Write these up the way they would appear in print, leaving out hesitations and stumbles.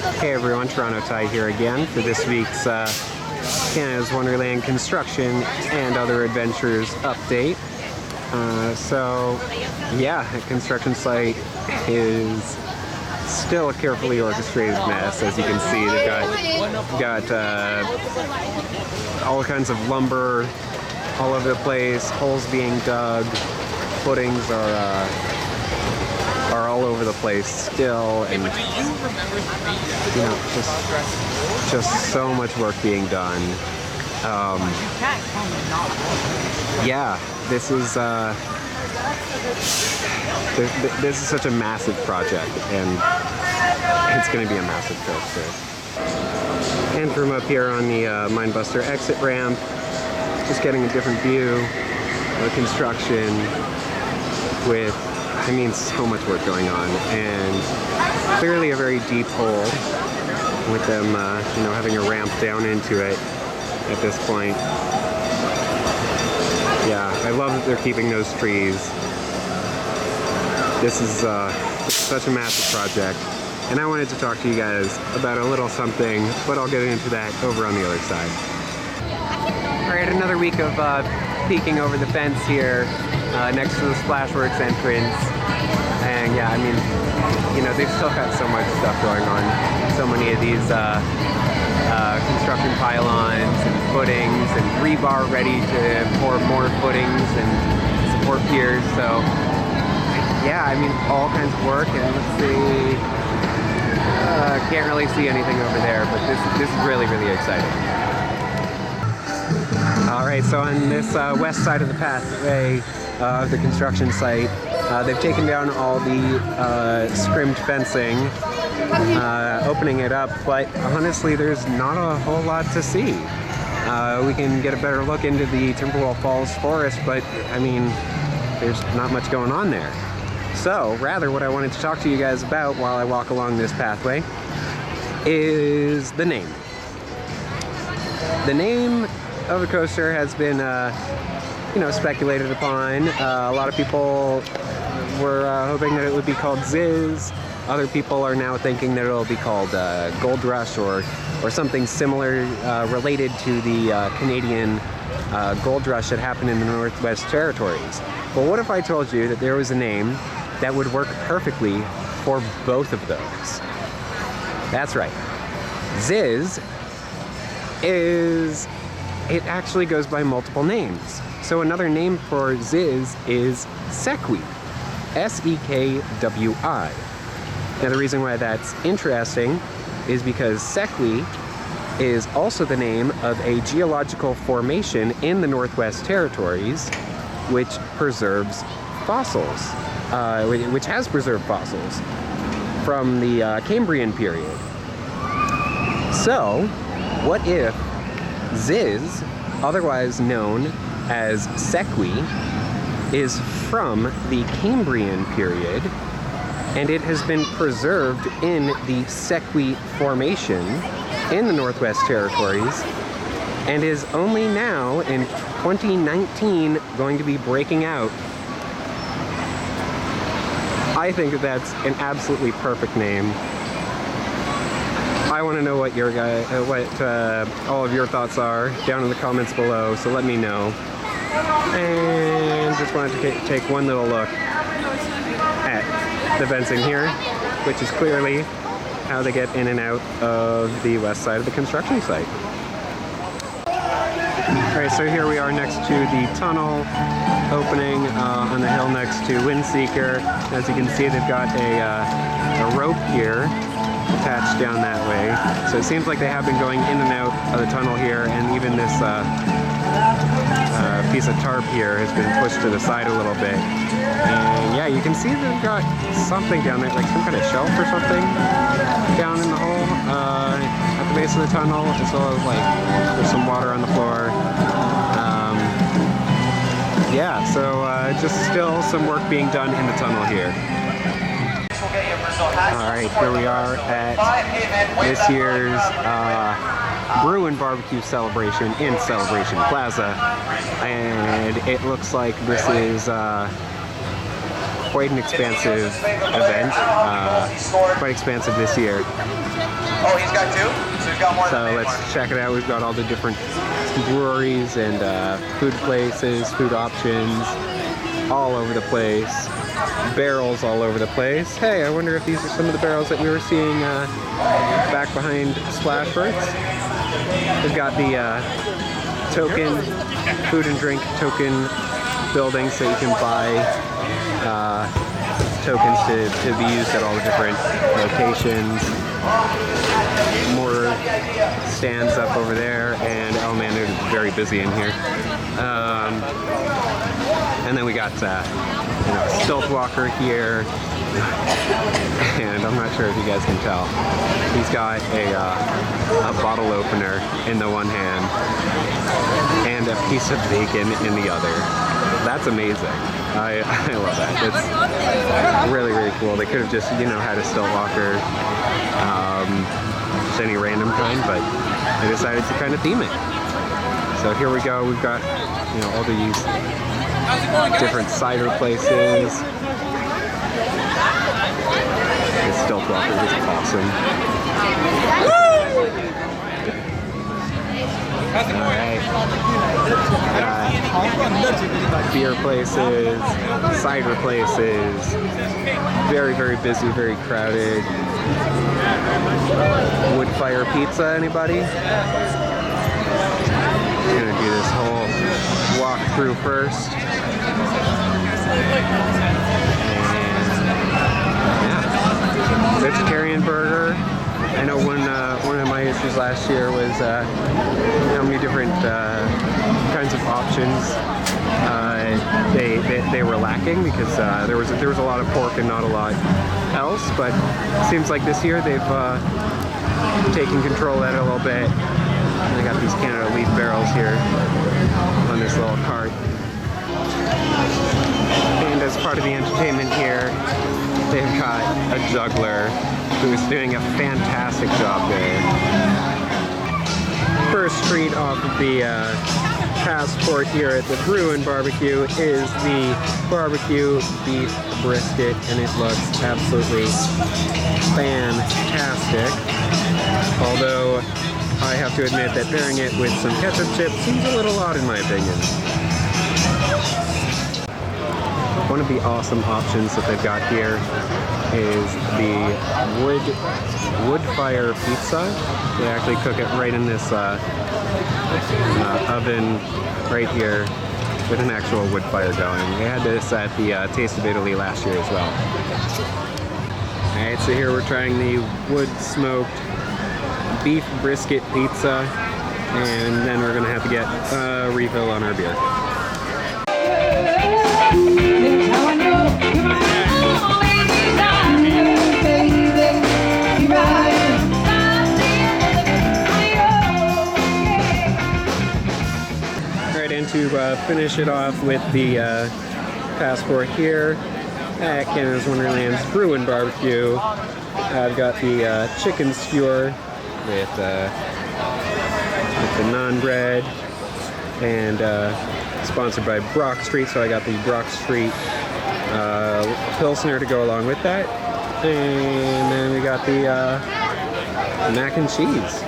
Hey everyone, Toronto Ty here again for this week's Canada's Wonderland construction and other adventures update. The construction site is still a carefully orchestrated mess. As you can see, they've got all kinds of lumber all over the place, holes being dug, footings are all over the place still, and just so much work being done. This is such a massive project, and it's going to be a massive coaster. And from up here on the Mindbuster exit ramp, just getting a different view of construction with, so much work going on, and clearly a very deep hole with them, having a ramp down into it at this point. Yeah, I love that they're keeping those trees. This is such a massive project, and I wanted to talk to you guys about a little something, but I'll get into that over on the other side. All right, another week of peeking over the fence here next to the Splashworks entrance, and they've still got so much stuff going on. So many of these construction pylons and footings and rebar ready to pour more footings and support piers. So all kinds of work, and let's see, can't really see anything over there, but this is really, really exciting. All right, so on this west side of the pathway of the construction site, they've taken down all the scrimmed fencing, opening it up, but honestly there's not a whole lot to see. We can get a better look into the Timberwolf Falls forest, but there's not much going on there. So rather, what I wanted to talk to you guys about while I walk along this pathway is the name. The name of the coaster has been speculated upon. A lot of people were hoping that it would be called Ziz. Other people are now thinking that it'll be called Gold Rush or something similar related to the Canadian Gold Rush that happened in the Northwest Territories. Well, what if I told you that there was a name that would work perfectly for both of those? That's right. Ziz it actually goes by multiple names. So another name for Ziz is Sekwi, S-E-K-W-I. Now the reason why that's interesting is because Sekwi is also the name of a geological formation in the Northwest Territories which preserves fossils, which has preserved fossils from the Cambrian period. So what if Ziz, otherwise known as Sekwi, is from the Cambrian period, and it has been preserved in the Sekwi Formation in the Northwest Territories, and is only now in 2019 going to be breaking out. I think that's an absolutely perfect name. I want to know what all of your thoughts are down in the comments below, so let me know. And just wanted to take one little look at the fencing here, which is clearly how they get in and out of the west side of the construction site. Alright, so here we are next to the tunnel opening on the hill next to Windseeker. As you can see, they've got a rope here attached down that way. So it seems like they have been going in and out of the tunnel here, and even this piece of tarp here has been pushed to the side a little bit. And yeah, you can see they've got something down there, like some kind of shelf or something down in the hole at the base of the tunnel, as well as there's some water on the floor. Just still some work being done in the tunnel here. Alright, here we are at this year's Brew and BBQ celebration in Celebration Plaza, and it looks like this is quite an expansive event, quite expansive this year. Oh, he's got two? So he's got more So than let's check it out. We've got all the different breweries and food places, food options all over the place. Barrels all over the place. Hey, I wonder if these are some of the barrels that we were seeing back behind Splashworks. We've got the token, food and drink token building, so you can buy tokens to be used at all the different locations. More stands up over there, and oh man, they're very busy in here. And then we got Stealth Walker here, and I'm not sure if you guys can tell. He's got a bottle opener in the one hand and a piece of bacon in the other. That's amazing. I love that. It's really, really cool. They could have just, had a Stealth Walker, just any random kind, but they decided to kind of theme it. So here we go. We've got, all these different cider places. This Stealth Walker is awesome. Alright. Beer places, cider places. Very, very busy, very crowded. Wood fire pizza, anybody? I'm gonna do this whole walkthrough first. Vegetarian burger. I know one of my issues last year was how many different kinds of options they were lacking, because there was a lot of pork and not a lot else. But it seems like this year they've taken control of that a little bit. And they got these Canada Leaf barrels here on this little cart. And as part of the entertainment here, they've got a juggler who's doing a fantastic job there. First treat off of the passport here at the Brew and BBQ is the barbecue beef brisket, and it looks absolutely fantastic. Although I have to admit that pairing it with some ketchup chips seems a little odd in my opinion. One of the awesome options that they've got here is the wood fire pizza. They actually cook it right in this oven right here with an actual wood fire going. They had this at the Taste of Italy last year as well. Alright, so here we're trying the wood smoked beef brisket pizza, and then we're gonna have to get a refill on our beer. Right, and to finish it off with the passport here at Canada's Wonderland's Brew and BBQ, I've got the chicken skewer with the naan bread, and sponsored by Brock Street, so I got the Brock Street Pilsner to go along with that. And then we got the mac and cheese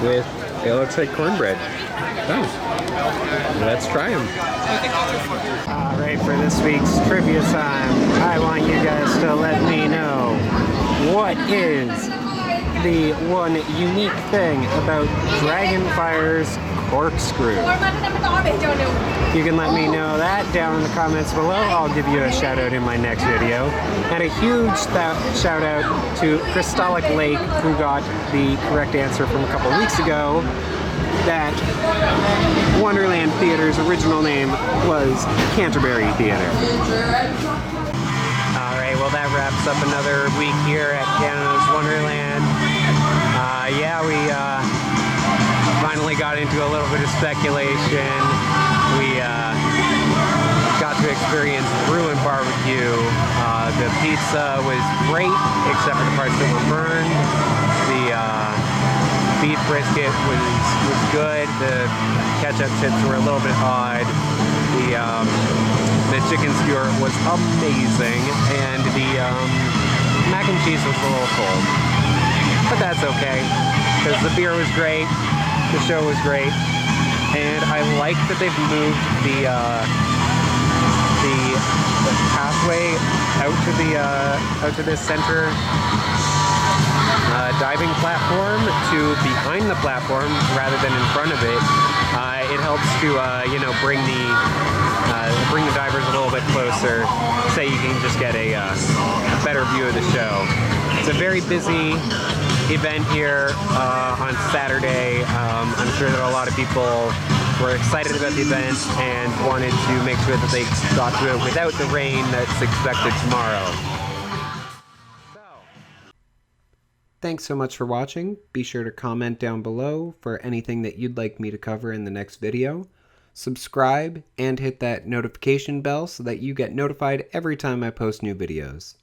with, it looks like cornbread. Oh, let's try them. Alright, for this week's trivia time, I want you guys to let me know, what is the one unique thing about Dragonfire's corkscrew? You can let me know that down in the comments below. I'll give you a shout out in my next video. And a huge shout out to Crystallic Lake, who got the correct answer from a couple weeks ago, that Wonderland Theater's original name was Canterbury Theater. Alright, well that wraps up another week here at Canada's Wonderland. Yeah, we finally got into a little bit of speculation. We got to experience Brew and BBQ. The pizza was great, except for the parts that were burned. The beef brisket was good. The ketchup chips were a little bit odd. The The chicken skewer was amazing, and the mac and cheese was a little cold. But that's okay, because the beer was great, the show was great, and I like that they've moved the pathway out to this center diving platform to behind the platform rather than in front of it. It helps to bring the divers a little bit closer, so you can just get a better view of the show. It's a very busy event here on Saturday. I'm sure that a lot of people were excited about the event and wanted to make sure that they got to it without the rain that's expected tomorrow. Thanks so much for watching. Be sure to comment down below for anything that you'd like me to cover in the next video. Subscribe and hit that notification bell so that you get notified every time I post new videos.